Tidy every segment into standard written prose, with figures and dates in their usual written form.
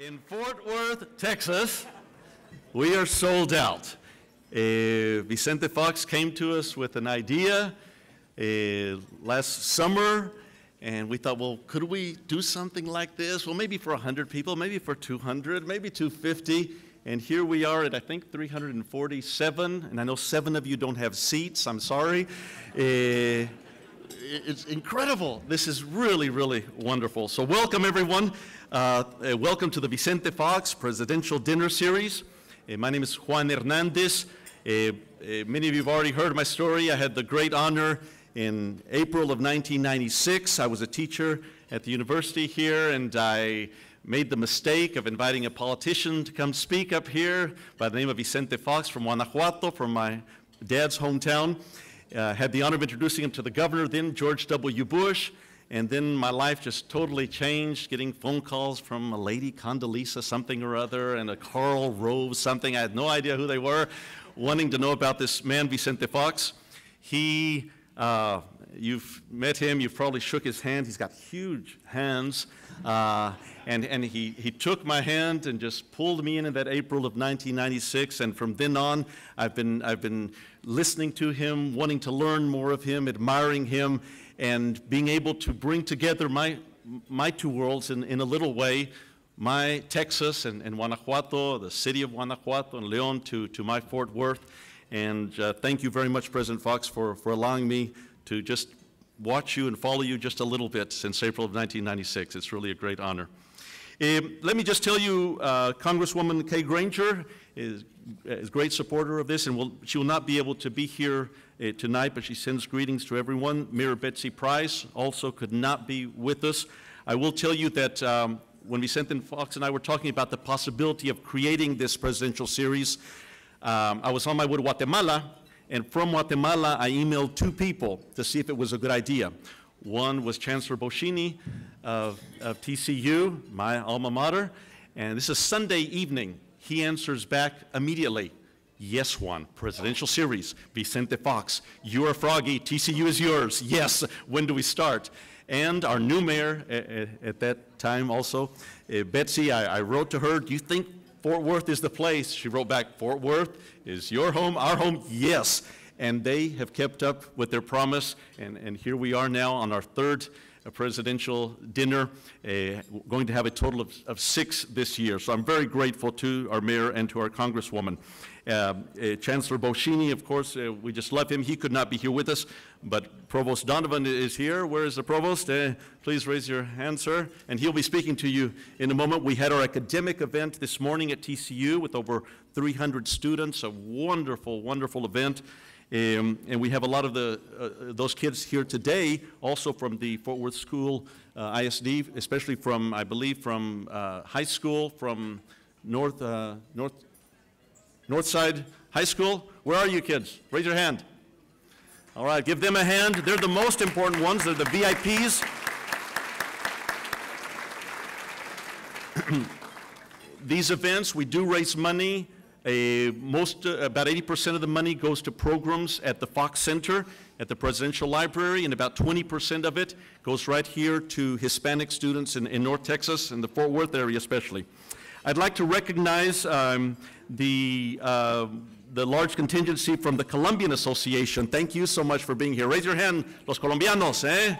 In Fort Worth, Texas, we are sold out. Vicente Fox came to us with an idea last summer, and we thought, well, could we do something like this? Well, maybe for 100 people, maybe for 200, maybe 250. And here we are at, I think, 347, and I know 7 of you don't have seats. I'm sorry. It's incredible. This is really, really wonderful. So welcome, everyone. Welcome to the Vicente Fox Presidential Dinner Series. My name is Juan Hernandez. Many of you have already heard my story. I had the great honor in April of 1996. I was a teacher at the university here, and I made the mistake of inviting a politician to come speak up here by the name of Vicente Fox from Guanajuato, from my dad's hometown. Had the honor of introducing him to the governor then, George W. Bush, and then my life just totally changed, getting phone calls from a lady, Condoleezza something or other, and a Karl Rove something. I had no idea who they were, wanting to know about this man, Vicente Fox. He, you've met him, you've probably shook his hand. He's got huge hands. And he took my hand and just pulled me in that April of 1996, and from then on, I've been listening to him, wanting to learn more of him, admiring him, and being able to bring together my two worlds in a little way, my Texas and Guanajuato, the city of Guanajuato and Leon to my Fort Worth. And thank you very much, President Fox, for allowing me to just watch you and follow you just a little bit since April of 1996. It's really a great honor. Let me just tell you, Congresswoman Kay Granger is a great supporter of this, and she will not be able to be here tonight, but she sends greetings to everyone. Mayor Betsy Price also could not be with us. I will tell you that when Vicente Fox and I were talking about the possibility of creating this presidential series, I was on my way to Guatemala, and from Guatemala, I emailed 2 people to see if it was a good idea. One was Chancellor Boschini of TCU, my alma mater, and this is Sunday evening. He answers back immediately, yes, Juan, presidential series, Vicente Fox, you are Froggy, TCU is yours, yes, when do we start? And our new mayor at that time also, Betsy, I wrote to her, do you think Fort Worth is the place? She wrote back, Fort Worth is your home, our home, yes. And they have kept up with their promise, and here we are now on our 3rd presidential dinner, going to have a total of 6 this year. So I'm very grateful to our mayor and to our congresswoman. Chancellor Boschini, of course, we just love him. He could not be here with us, but Provost Donovan is here. Where is the provost? Please raise your hand, sir. And he'll be speaking to you in a moment. We had our academic event this morning at TCU with over 300 students, a wonderful, wonderful event. And we have a lot of those kids here today, also from the Fort Worth School ISD, especially from, I believe, from high school, from Northside High School. Where are you kids? Raise your hand. All right, give them a hand. They're the most important ones. They're the VIPs. These events, we do raise money. About 80% of the money goes to programs at the Fox Center at the Presidential Library, and about 20% of it goes right here to Hispanic students in North Texas and the Fort Worth area especially. I'd like to recognize the large contingency from the Colombian Association. Thank you so much for being here. Raise your hand, los colombianos, eh?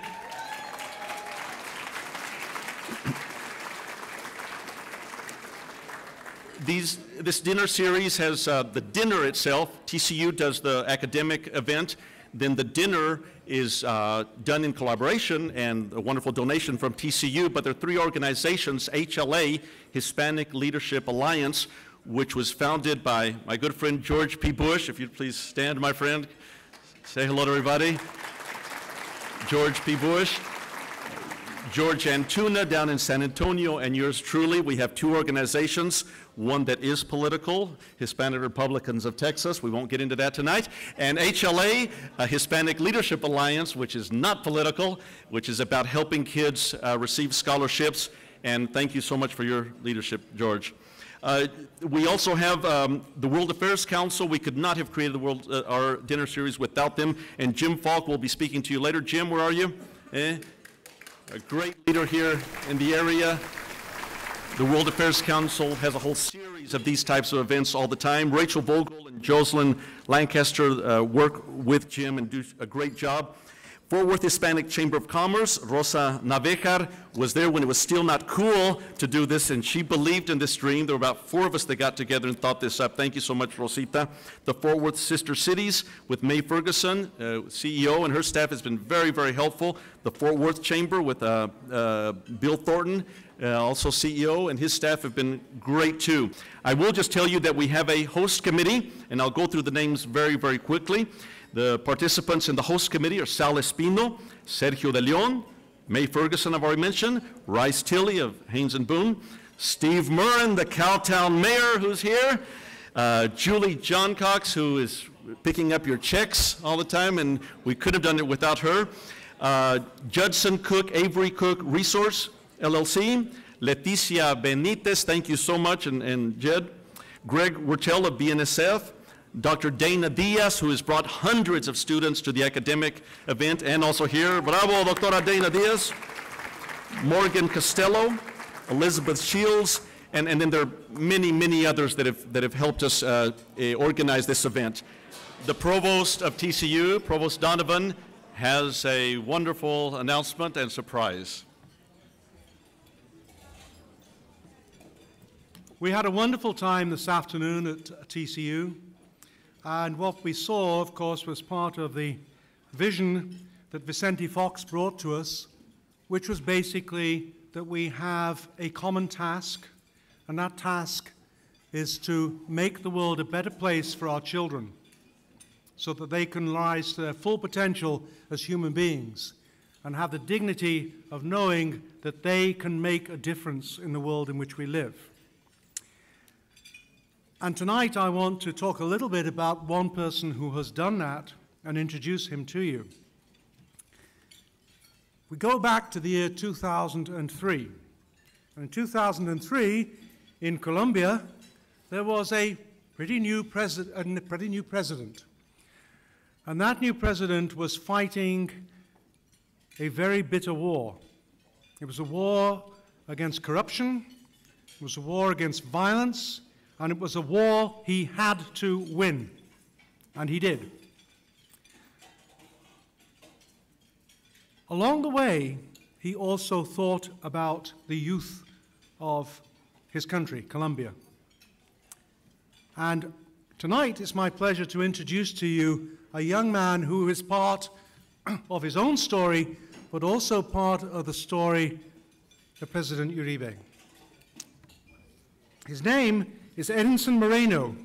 This dinner series has the dinner itself. TCU does the academic event. Then the dinner is done in collaboration and a wonderful donation from TCU, but there are 3 organizations, HLA, Hispanic Leadership Alliance, which was founded by my good friend George P. Bush. If you'd please stand, my friend. Say hello to everybody. George P. Bush. George Antuna down in San Antonio, and yours truly. We have 2 organizations, one that is political, Hispanic Republicans of Texas, we won't get into that tonight, and HLA, Hispanic Leadership Alliance, which is not political, which is about helping kids receive scholarships, and thank you so much for your leadership, George. We also have the World Affairs Council. We could not have created our dinner series without them, and Jim Falk will be speaking to you later. Jim, where are you? A great leader here in the area. The World Affairs Council has a whole series of these types of events all the time. Rachel Vogel and Jocelyn Lancaster work with Jim and do a great job. Fort Worth Hispanic Chamber of Commerce, Rosa Navejar, was there when it was still not cool to do this, and she believed in this dream. There were about 4 of us that got together and thought this up. Thank you so much, Rosita. The Fort Worth Sister Cities with Mae Ferguson, CEO, and her staff has been very, very helpful. The Fort Worth Chamber with Bill Thornton, also CEO, and his staff have been great too. I will just tell you that we have a host committee, and I'll go through the names very, very quickly. The participants in the host committee are Sal Espino, Sergio De Leon, Mae Ferguson, I've already mentioned, Rice Tilley of Haynes and Boone, Steve Murrin, the Cowtown mayor who's here, Julie Johncox, who is picking up your checks all the time, and we couldn't have done it without her, Judson Cook, Avery Cook Resource LLC, Leticia Benitez, thank you so much, and Jed, Greg Wertel of BNSF, Dr. Dana Diaz, who has brought hundreds of students to the academic event, and also here, bravo, Doctora Dana Diaz, Morgan Costello, Elizabeth Shields, and then there are many, many others that have helped us organize this event. The provost of TCU, Provost Donovan, has a wonderful announcement and surprise. We had a wonderful time this afternoon at TCU. And what we saw, of course, was part of the vision that Vicente Fox brought to us, which was basically that we have a common task, and that task is to make the world a better place for our children so that they can rise to their full potential as human beings and have the dignity of knowing that they can make a difference in the world in which we live. And tonight I want to talk a little bit about one person who has done that and introduce him to you. We go back to the year 2003. And in 2003, in Colombia, there was a pretty new president. And that new president was fighting a very bitter war. It was a war against corruption, it was a war against violence, and it was a war he had to win, and he did. Along the way, he also thought about the youth of his country, Colombia. And tonight it's my pleasure to introduce to you a young man who is part of his own story, but also part of the story of President Uribe. His name is Edinson Moreno,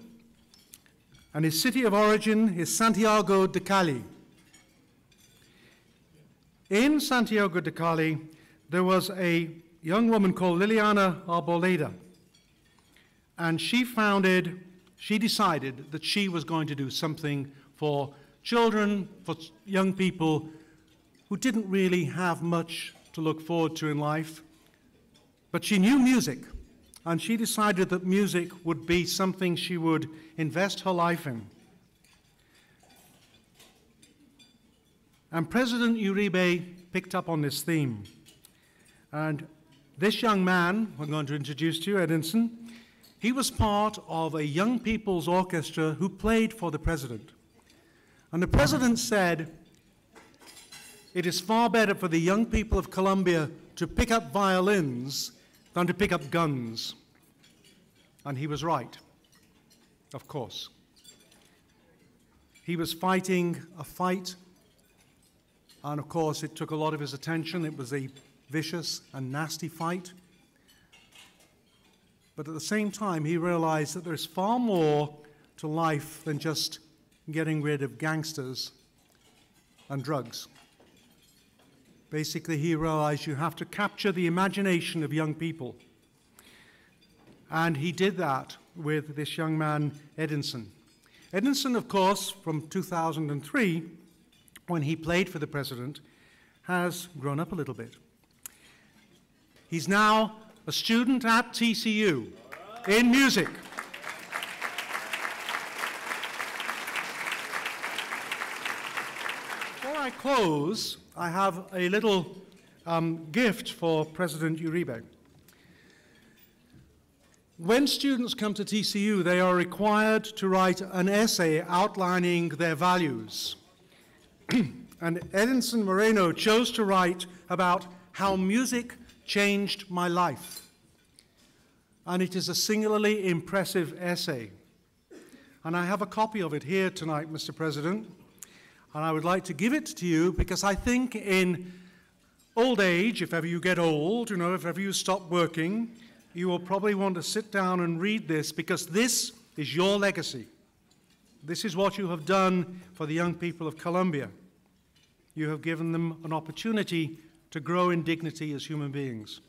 and his city of origin is Santiago de Cali. In Santiago de Cali, there was a young woman called Liliana Arboleda, and she decided that she was going to do something for children, for young people who didn't really have much to look forward to in life, but she knew music. And she decided that music would be something she would invest her life in. And President Uribe picked up on this theme. And this young man, I'm going to introduce to you, Edinson, he was part of a young people's orchestra who played for the president. And the president said, it is far better for the young people of Colombia to pick up violins than to pick up guns. And he was right, of course. He was fighting a fight, and of course it took a lot of his attention. It was a vicious and nasty fight. But at the same time, he realized that there's far more to life than just getting rid of gangsters and drugs. Basically, he realized you have to capture the imagination of young people. And he did that with this young man, Edinson. Edinson, of course, from 2003, when he played for the president, has grown up a little bit. He's now a student at TCU in music. Before I close, I have a little gift for President Uribe. when students come to TCU, they are required to write an essay outlining their values. And Edinson Moreno chose to write about how music changed my life. And it is a singularly impressive essay. And I have a copy of it here tonight, Mr. President. And I would like to give it to you because I think in old age, if ever you get old, if ever you stop working, you will probably want to sit down and read this because this is your legacy. This is what you have done for the young people of Colombia. You have given them an opportunity to grow in dignity as human beings.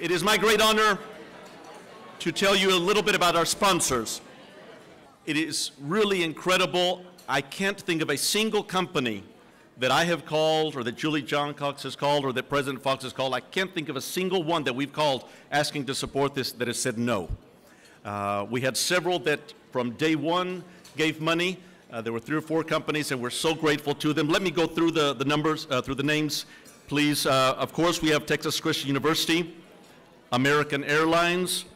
It is my great honor to tell you a little bit about our sponsors. It is really incredible. I can't think of a single company that I have called or that Julie John Cox has called or that President Fox has called. I can't think of a single one that we've called asking to support this that has said no. We had several that from day one gave money. There were 3 or 4 companies and we're so grateful to them. Let me go through the numbers, through the names, please. Of course, we have Texas Christian University, American Airlines,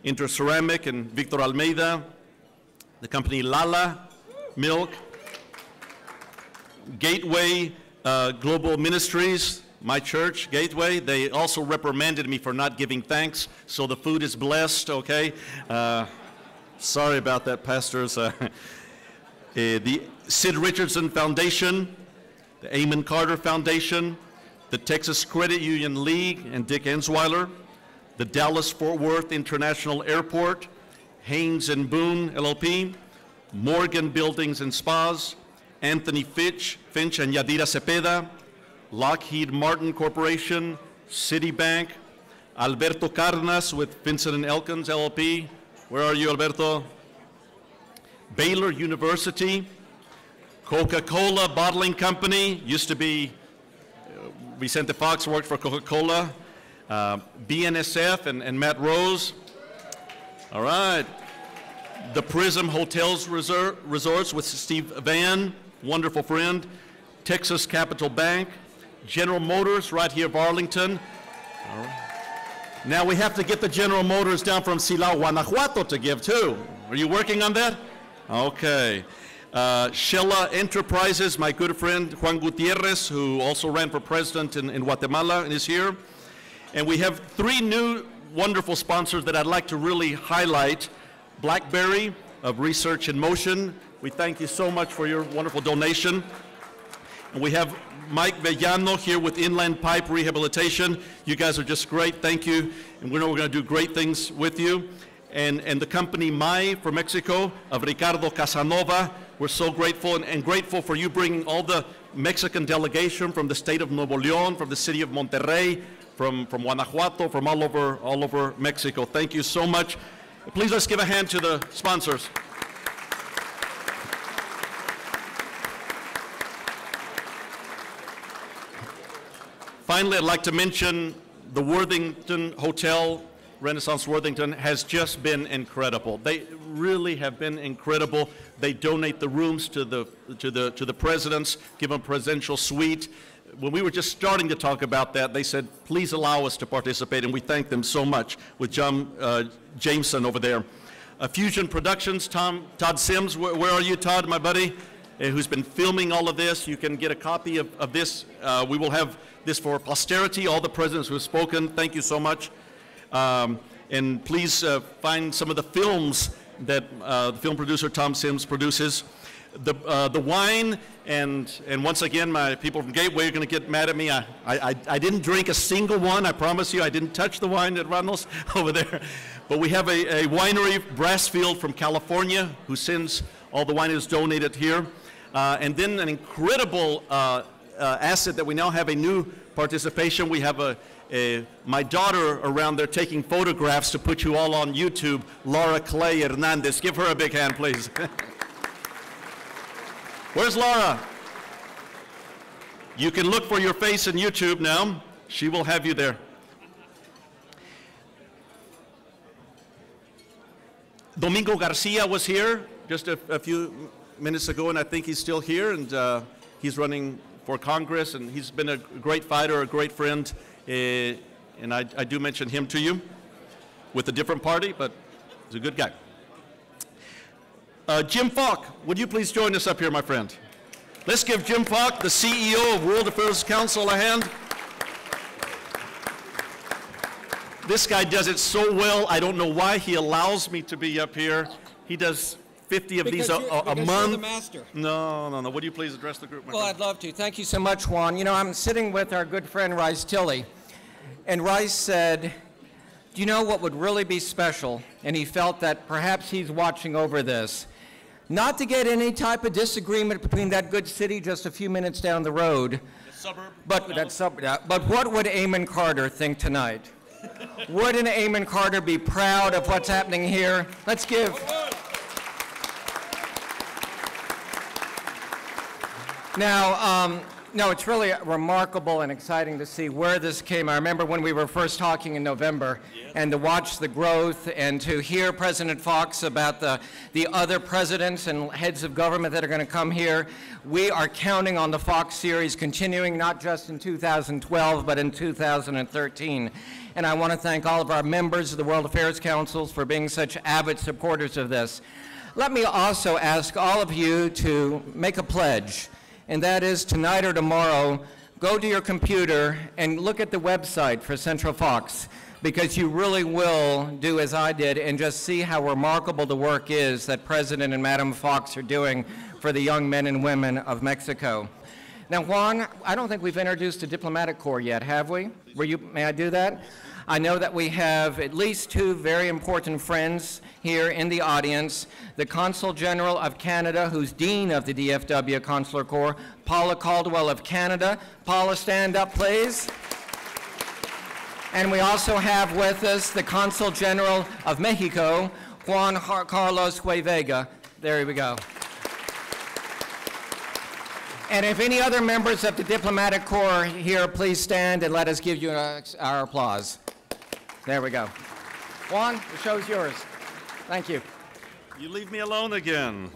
Interceramic and Victor Almeida, the company Lala Milk, Gateway Global Ministries, my church, Gateway. They also reprimanded me for not giving thanks, so the food is blessed, okay? Sorry about that, pastors. The Sid Richardson Foundation, the Amon Carter Foundation, the Texas Credit Union League and Dick Ensweiler, the Dallas-Fort Worth International Airport, Haynes and Boone LLP, Morgan Buildings and Spas, Anthony Finch and Yadira Cepeda, Lockheed Martin Corporation, Citibank, Alberto Cardenas with Vincent and Elkins LLP. Where are you, Alberto? Baylor University, Coca-Cola Bottling Company, used to be Vicente Fox worked for Coca-Cola, BNSF and Matt Rose. All right. The Prism Hotels Resorts with Steve Van, wonderful friend. Texas Capital Bank, General Motors right here of Arlington. All right. Now we have to get the General Motors down from Silao, Guanajuato to give too. Are you working on that? Okay. Shella Enterprises, my good friend Juan Gutierrez, who also ran for president in Guatemala and is here. And we have 3 new wonderful sponsors that I'd like to really highlight. BlackBerry of Research in Motion. We thank you so much for your wonderful donation. And we have Mike Vellano here with Inland Pipe Rehabilitation. You guys are just great, thank you. And we know we're gonna do great things with you. And the company Mai from Mexico of Ricardo Casanova. We're so grateful and grateful for you bringing all the Mexican delegation from the state of Nuevo León, from the city of Monterrey, from Guanajuato, from all over Mexico. Thank you so much. Please let's give a hand to the sponsors. Finally, I'd like to mention the Worthington Hotel, Renaissance Worthington, has just been incredible. They really have been incredible. They donate the rooms to the presidents, give them a presidential suite. When we were just starting to talk about that, they said, please allow us to participate, and we thank them so much with John Jameson over there. Fusion Productions, Todd Sims, where are you, Todd, my buddy, who's been filming all of this. You can get a copy of this. We will have this for posterity, all the presidents who have spoken. Thank you so much. And please find some of the films that the film producer Tom Sims produces. The wine, and once again, my people from Gateway are going to get mad at me. I didn't drink a single one, I promise you. I didn't touch the wine at Ronald's over there. But we have a winery, Brassfield from California, who sends all the wine is donated here. And then an incredible asset that we now have a new participation. We have my daughter around there taking photographs to put you all on YouTube, Laura Clay Hernandez. Give her a big hand, please. Where's Laura? You can look for your face in YouTube now. She will have you there. Domingo Garcia was here just a few minutes ago, and I think he's still here, and he's running for Congress, and he's been a great fighter, a great friend, and I do mention him to you with a different party, but he's a good guy. Jim Falk, would you please join us up here, my friend? Let's give Jim Falk, the CEO of World Affairs Council, a hand. This guy does it so well, I don't know why he allows me to be up here. He does 50 of these a month. You're the master. No. Would you please address the group, my friend? I'd love to. Thank you so much, Juan. You know, I'm sitting with our good friend Rice Tilley, and Rice said, do you know what would really be special? And he felt that perhaps he's watching over this. Not to get any type of disagreement between that good city just a few minutes down the road, but what would Eamon Carter think tonight? Wouldn't Eamon Carter be proud of what's happening here? Let's give. Now, no, it's really remarkable and exciting to see where this came. I remember when we were first talking in November, and to watch the growth and to hear President Fox about the other presidents and heads of government that are going to come here. We are counting on the Fox series continuing not just in 2012, but in 2013. And I want to thank all of our members of the World Affairs Councils for being such avid supporters of this. Let me also ask all of you to make a pledge, and that is tonight or tomorrow, go to your computer and look at the website for Central Fox, because you really will do as I did and just see how remarkable the work is that President and Madam Fox are doing for the young men and women of Mexico. Now, Juan, I don't think we've introduced the diplomatic corps yet, have we? May I do that? I know that we have at least two very important friends here in the audience. The Consul General of Canada, who's Dean of the DFW Consular Corps, Paula Caldwell of Canada. Paula, stand up, please. And we also have with us the Consul General of Mexico, Juan Carlos Huevega. There we go. And if any other members of the diplomatic corps here, please stand and let us give you our applause. There we go. Juan, the show's yours. Thank you. You leave me alone again.